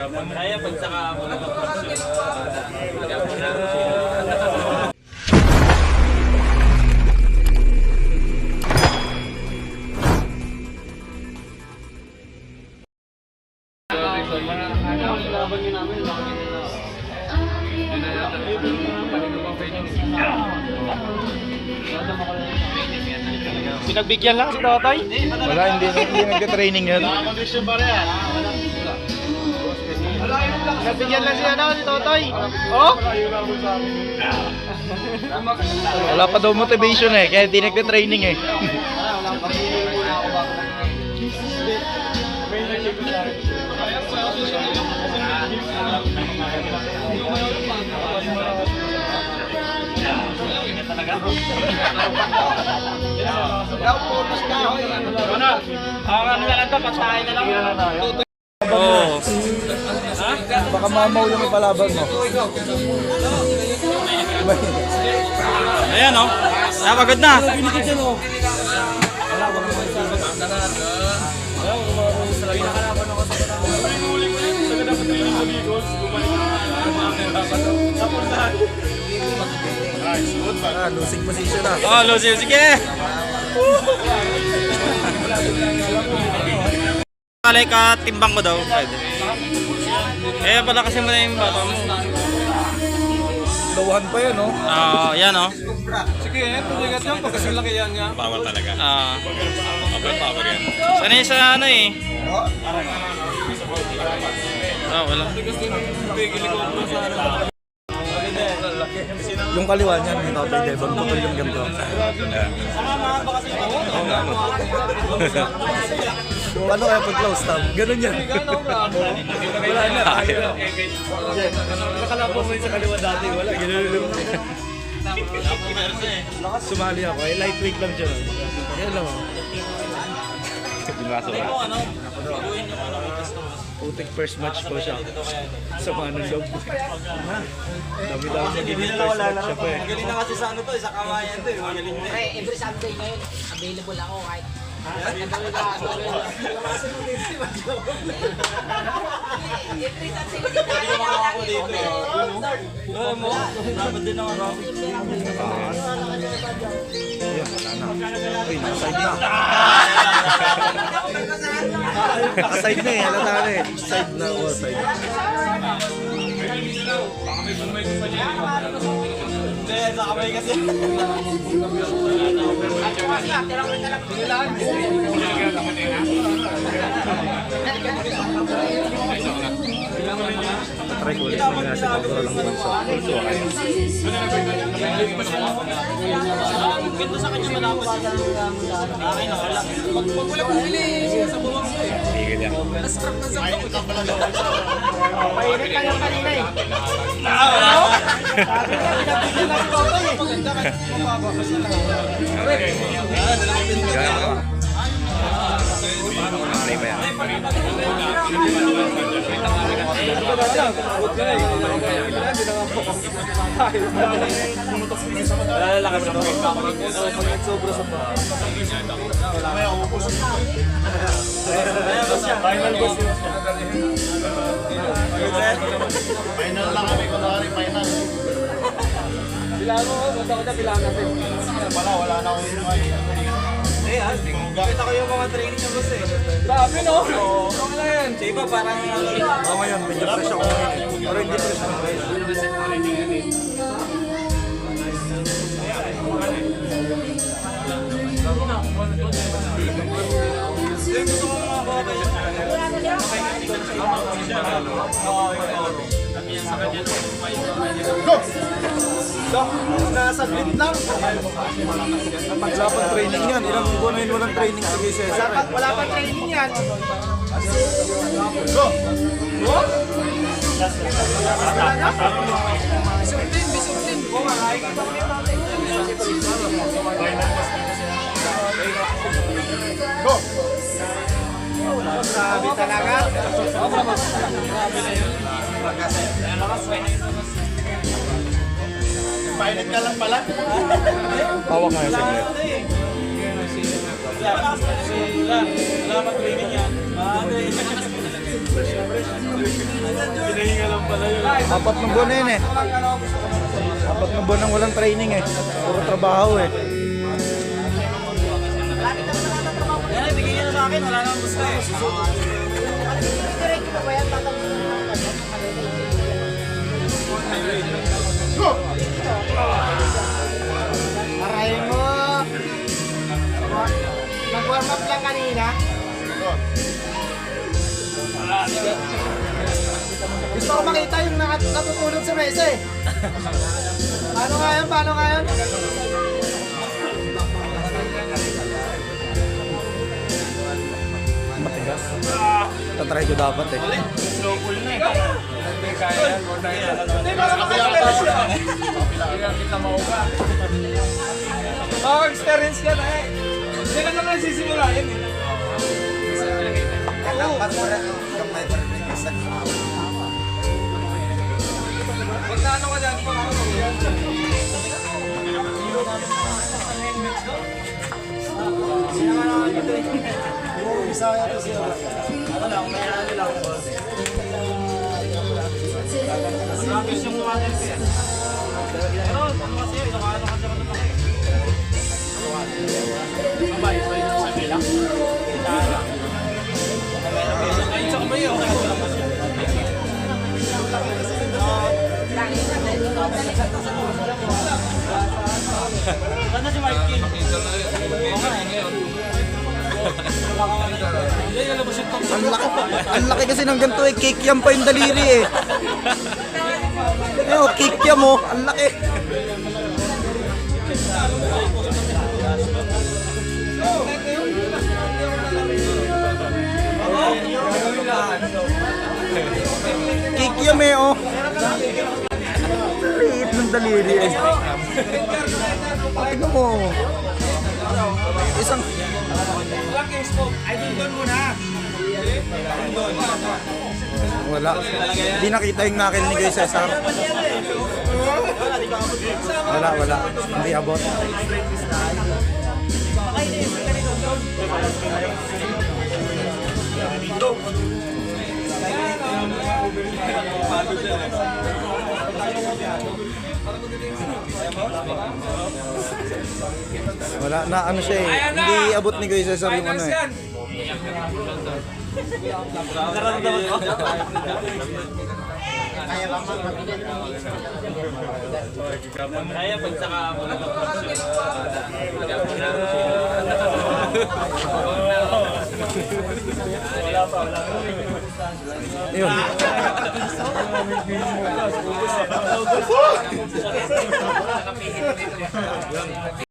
Kaya pag saka mo na Pinagbigyan lang si Totoy? Wala, hindi nagka-training yun. Pinagbigyan lang si Totoy? Oh? Wala pa daw motivation eh, kaya hindi nagka-training eh. Oo. Baka mamaw yung ipalaban mo. Ayan o. Napagod na. Losing position na. Oh, Lucio, sige. Kalay ka, timbang ko daw. Eh, pala kasi mo na yung bato mo. Dawahan pa yan, oh. Yan o. Sige, tuligat yan. Pagkasilaki yan nga. Power talaga. Power yan. Sanay sa ano eh. Wala. Yung kaliwa niyan, yung Totoy Devon, putol yung ganito. Paano kaya pag-close tab? Ganun yan. Wala na. Nakalapos mo yun sa kaliwa dati. Wala, ganun lang. Sumali ako, eh lightweight lang siya. Yan lang. Putik first match ko siya. Sa manong loob. Dami-dami magiging first match siya pa eh. Magaling na kasi sa ano to, sa kamayan to. Magaling na. Pre, every Sunday ngayon, available ako kahit every Sunday Ako dito eh. Oo mo. Dapat din ako. Uy, nakaside na. Nakaside na eh, halata na eh. Side na ako, side. Hindi, sa kamay kasi. Try ko ulit na nasa pagkuro lang naman sa pulso. Ganda sa kanya malapit. Akin na, wala. Pag wala kong hili, sa buwang mo eh. Tigil yan. Painit ka lang kanina eh. Sabi niya, pinagbigyan lang si Totoy eh. Maganda ka. Mababa kasi lang. Gaya mo. Play ba yan? Lalaki mo na. Sobra sa pa. Final boss. Final lang kami, kunwari final. Bilangan mo, punta ko dyan, bilangan natin. Wala na akong inuman. Kita ko yung mga training niya boss eh. Grabe no? Oo. Ano na yan? Sa iba parang Ako ngayon, medyo fresh ako ngayon. Pero hindi fresh ako ngayon. Nasaglit lang. Dapat training yan. Ilang buwan na yun walang training si Kuya Cesar. Wala pa training yan. Grabe talaga. Pilot ka lang pala. Pawak nga saglit. Wala pa training yan. Pinahinga lang pala yun. 4 na buwan na yun eh. 4 na buwan nang walang training eh. Puro trabaho eh. Yan, bigyan niya na sa akin. Wala nang gusto eh. Diretso ba yan? Tatanungin mo ng ano? Aray mo! Nag-warm up lang kanina. Gusto ko makita yung natutulog sa mesa eh. Paano nga yun? Paano nga yun? Matigas. Tatry ko dapat eh. Slow pull na eh. Kaya yan, more na yan. Kita mauga. Experience yan eh. Hindi na naman nagsisimula yan eh. Magkano ka dyan? Rapis yung tumagal ko yan. Pero, ano kasi yun? Ano kasi ako naman eh. Babay, so yun sa bilang. Ayun sa kamay yun. Saan na si Mike King? Oo nga eh. Hindi, nalabas yung top. Ang laki kasi ng ganito eh. Kikiam pa yung daliri eh. Eh, oh, kikiam mo. Ang laki. Kikiam eh, oh. Liit ng daliri eh. Tignan mo. Isang... Wala. Hindi nakita yung knuckle ni Kuya Cesar. Wala. Hindi abot. Wala na ano siya eh. Hindi abot ni Kuya Cesar yung ano eh. Nararamdaman ko. Kaya pag saka mo na Yun.